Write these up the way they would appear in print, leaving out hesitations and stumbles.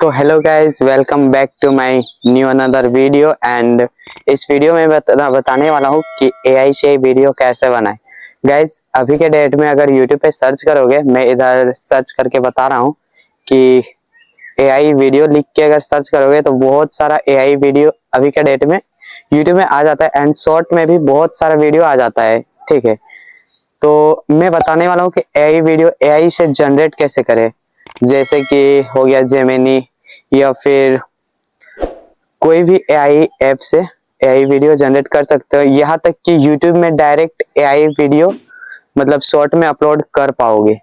तो hello guys, welcome back to my new another video. And इस video में बताने वाला हूँ कि एआई से वीडियो कैसे बनाए। गाइस, अभी के डेट में अगर यूट्यूब पे सर्च करोगे, मैं इधर सर्च करके बता रहा हूँ कि एआई वीडियो लिख के अगर सर्च करोगे तो बहुत सारा एआई वीडियो अभी के डेट में यूट्यूब में आ जाता है। एंड शॉर्ट में भी बहुत सारा वीडियो आ जाता है। ठीक है, तो मैं बताने वाला हूँ कि एआई वीडियो एआई से जनरेट कैसे करें। जैसे कि हो गया जेमिनी या फिर कोई भी एआई ऐप से एआई वीडियो जनरेट कर सकते हो। यहाँ तक कि यूट्यूब में डायरेक्ट एआई वीडियो मतलब शॉर्ट में अपलोड कर पाओगे।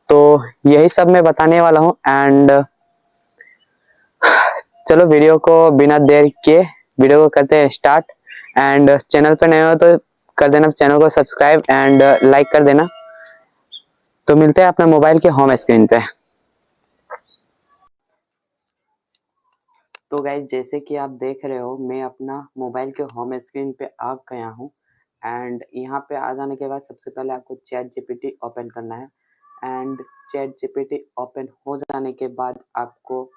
तो यही सब मैं बताने वाला हूँ। एंड चलो वीडियो को बिना देर किए वीडियो को करते हैं स्टार्ट। एंड चैनल पर नए हो तो कर देना चैनल को सब्सक्राइब एंड लाइक कर देना। तो मिलते हैं अपने मोबाइल के होम स्क्रीन पे। तो गाइज, जैसे कि आप देख रहे हो, मैं अपना मोबाइल के होम स्क्रीन पे आ गया हूँ। एंड यहाँ पे आ जाने के बाद सबसे पहले आपको चैट जीपीटी ओपन करना है। एंड चैट जीपीटी ओपन हो जाने के बाद आपको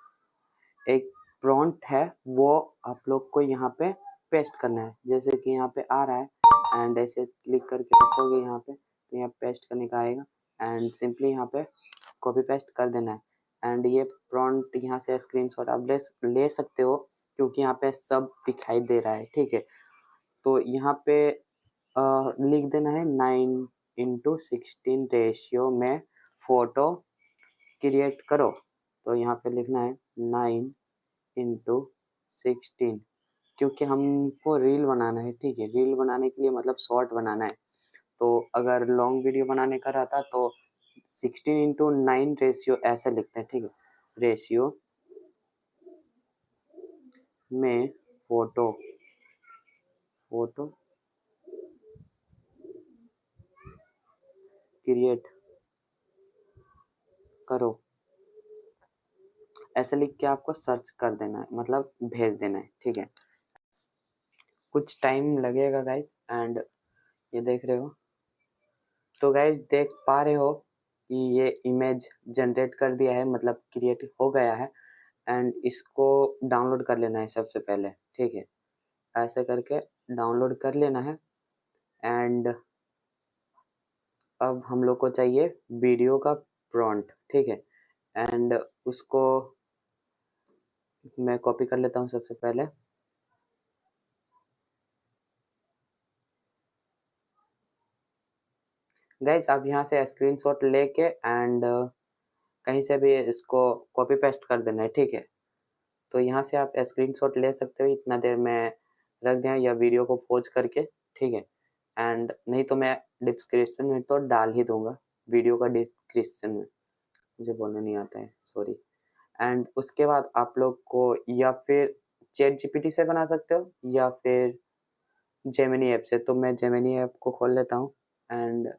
एक प्रॉम्प्ट है, वो आप लोग को यहाँ पे पेस्ट करना है। जैसे कि यहाँ पे आ रहा है एंड ऐसे क्लिक करके रखोगे यहाँ पे तो यहाँ पेस्ट करने का आएगा। एंड सिंपली यहाँ पे कॉपी पेस्ट कर देना है। एंड ये प्रॉम्प्ट यहाँ से स्क्रीनशॉट आप ले सकते हो, क्योंकि यहाँ पे सब दिखाई दे रहा है। ठीक है, तो यहाँ पे लिख देना है 9:16 रेशियो में फोटो क्रिएट करो। तो यहाँ पे लिखना है 9:16, क्योंकि हमको रील बनाना है। ठीक है, रील बनाने के लिए मतलब शॉर्ट बनाना है। तो अगर लॉन्ग वीडियो बनाने का रहता तो 16:9 रेशियो ऐसे लिखते हैं। ठीक है, रेशियो में फोटो फोटो क्रिएट करो, ऐसे लिख के आपको सर्च कर देना है, मतलब भेज देना है। ठीक है, कुछ टाइम लगेगा गाइस। एंड ये देख रहे हो, तो गाइस देख पा रहे हो कि ये इमेज जनरेट कर दिया है, मतलब क्रिएट हो गया है। एंड इसको डाउनलोड कर लेना है सबसे पहले। ठीक है, ऐसे करके डाउनलोड कर लेना है। एंड अब हम लोग को चाहिए वीडियो का प्रॉम्प्ट। ठीक है, एंड उसको मैं कॉपी कर लेता हूँ सबसे पहले। गाइस, आप यहाँ से स्क्रीनशॉट लेके एंड कहीं से भी इसको कॉपी पेस्ट कर देना है। ठीक है, तो यहाँ से आप स्क्रीनशॉट ले सकते हो। इतना देर में रख दें या वीडियो को पॉज करके। ठीक है, एंड नहीं तो मैं डिस्क्रिप्शन में तो डाल ही दूंगा, वीडियो का डिस्क्रिप्शन में। मुझे बोलने नहीं आता है, सॉरी। एंड उसके बाद आप लोग को या फिर चैट जीपीटी से बना सकते हो या फिर जेमिनी ऐप से। तो मैं जेमिनी ऐप को खोल लेता हूँ। एंड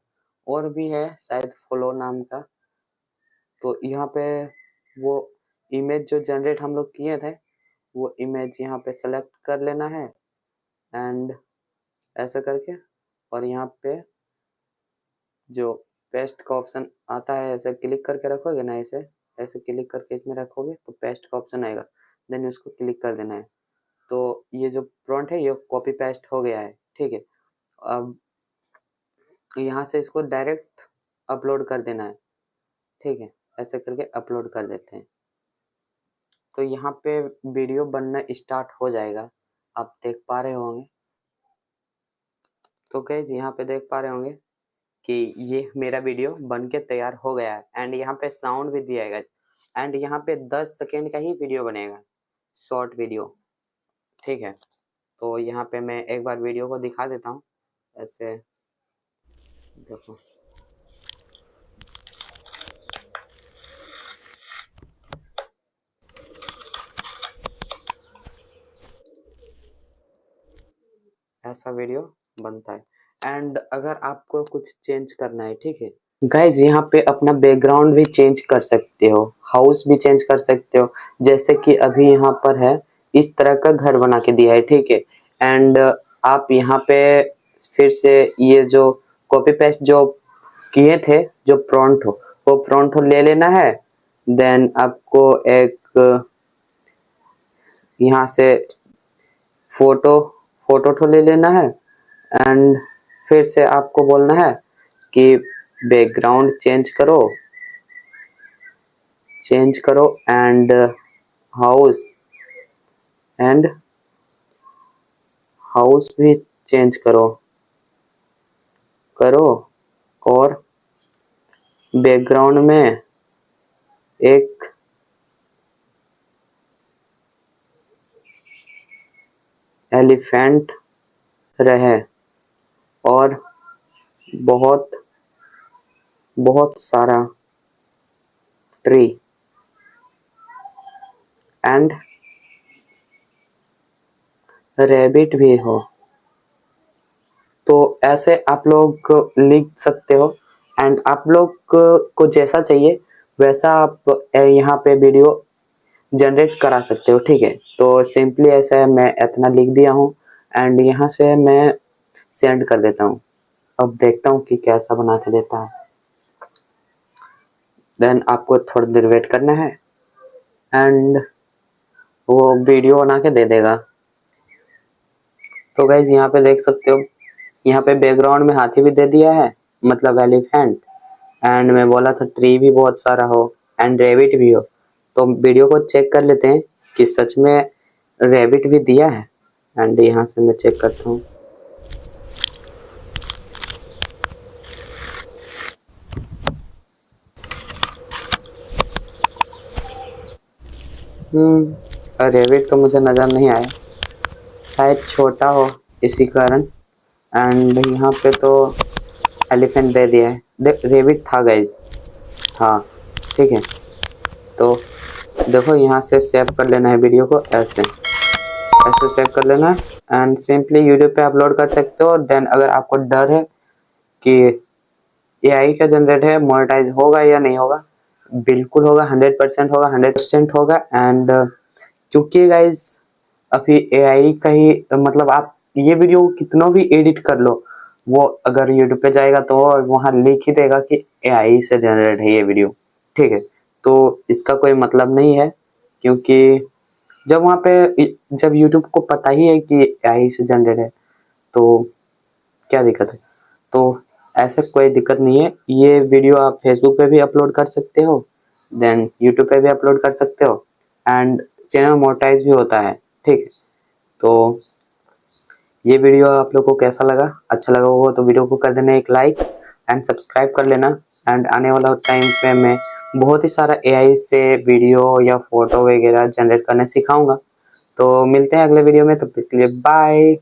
और भी है शायद फ्लो नाम का। तो यहाँ पे वो इमेज जो जनरेट हम लोग किए थे, वो इमेज यहाँ पे सेलेक्ट कर लेना है। एंड ऐसा करके और यहाँ पे जो पेस्ट का ऑप्शन आता है, ऐसे क्लिक करके रखोगे ना, ऐसे ऐसे क्लिक करके इसमें रखोगे तो पेस्ट का ऑप्शन आएगा। देन उसको क्लिक कर देना है। तो ये जो प्रॉम्प्ट है ये कॉपी पेस्ट हो गया है। ठीक है, अब यहाँ से इसको डायरेक्ट अपलोड कर देना है। ठीक है, ऐसे करके अपलोड कर देते हैं तो यहाँ पे वीडियो बनना स्टार्ट हो जाएगा। आप देख पा रहे होंगे। तो गाइस, यहाँ पे देख पा रहे होंगे कि ये मेरा वीडियो बन के तैयार हो गया है। एंड यहाँ पे साउंड भी दिया है। एंड यहाँ पे 10 सेकेंड का ही वीडियो बनेगा, शॉर्ट वीडियो। ठीक है, तो यहाँ पे मैं एक बार वीडियो को दिखा देता हूँ। ऐसे देखो, ऐसा वीडियो बनता है। एंड अगर आपको कुछ चेंज करना है, ठीक है गाइज, यहाँ पे अपना बैकग्राउंड भी चेंज कर सकते हो, हाउस भी चेंज कर सकते हो। जैसे कि अभी यहाँ पर है, इस तरह का घर बना के दिया है। ठीक है, एंड आप यहाँ पे फिर से ये जो कॉपी पेस्ट जो किए थे, जो प्रॉम्प्ट हो, वो प्रॉम्प्ट हो ले लेना है। देन आपको एक यहाँ से फोटो ले लेना है एंड फिर से आपको बोलना है कि बैकग्राउंड चेंज करो एंड हाउस भी चेंज करो और बैकग्राउंड में एक एलिफेंट रहे और बहुत सारा ट्री एंड रैबिट भी हो। तो ऐसे आप लोग लिख सकते हो एंड आप लोग को जैसा चाहिए वैसा आप यहाँ पे वीडियो जनरेट करा सकते हो, ठीक है। तो सिंपली ऐसा है, मैं इतना लिख दिया हूँ एंड यहाँ से मैं सेंड कर देता हूँ। अब देखता हूँ कि कैसा बना के देता है। देन आपको थोड़ी देर वेट करना है एंड वो वीडियो बना के दे देगा। तो गाइज यहाँ पे देख सकते हो, यहाँ पे बैकग्राउंड में हाथी भी दे दिया है, मतलब एलिफेंट, एंड मैं बोला था ट्री भी बहुत सारा हो एंड रैबिट भी हो। तो वीडियो को चेक कर लेते हैं कि सच में रैबिट भी दिया है एंड यहाँ से मैं चेक करता हूँ। रैबिट तो मुझे नज़र नहीं आया, शायद छोटा हो इसी कारण। एंड यहाँ पे तो एलिफेंट दे दिया है, देख रैबिट था गाइज, हाँ ठीक है। तो देखो यहाँ से सेव कर लेना है वीडियो को, ऐसे सेव कर लेना एंड सिंपली यूट्यूब पे अपलोड कर सकते हो। देन अगर आपको डर है कि एआई का जनरेट है, मोनेटाइज होगा या नहीं होगा, बिल्कुल होगा, 100% होगा, 100% होगा। एंड क्योंकि गाइज अभी एआई का ही मतलब आप ये वीडियो कितनों भी एडिट कर लो, वो अगर यूट्यूब पे जाएगा तो वहाँ लिख ही देगा कि एआई से जनरेट है ये वीडियो, ठीक है। तो इसका कोई मतलब नहीं है, क्योंकि जब वहाँ पे जब यूट्यूब को पता ही है कि एआई से जनरेट है तो क्या दिक्कत है। तो ऐसा कोई दिक्कत नहीं है, ये वीडियो आप फेसबुक पे भी अपलोड कर सकते हो, देन यूट्यूब पे भी अपलोड कर सकते हो एंड चैनल मोनेटाइज भी होता है, ठीक है। तो ये वीडियो आप लोग को कैसा लगा, अच्छा लगा हो तो वीडियो को कर देना एक लाइक एंड सब्सक्राइब कर लेना। एंड आने वाला टाइम पे मैं बहुत ही सारा एआई से वीडियो या फोटो वगैरह जनरेट करना सिखाऊंगा। तो मिलते हैं अगले वीडियो में, तब तक के लिए बाय।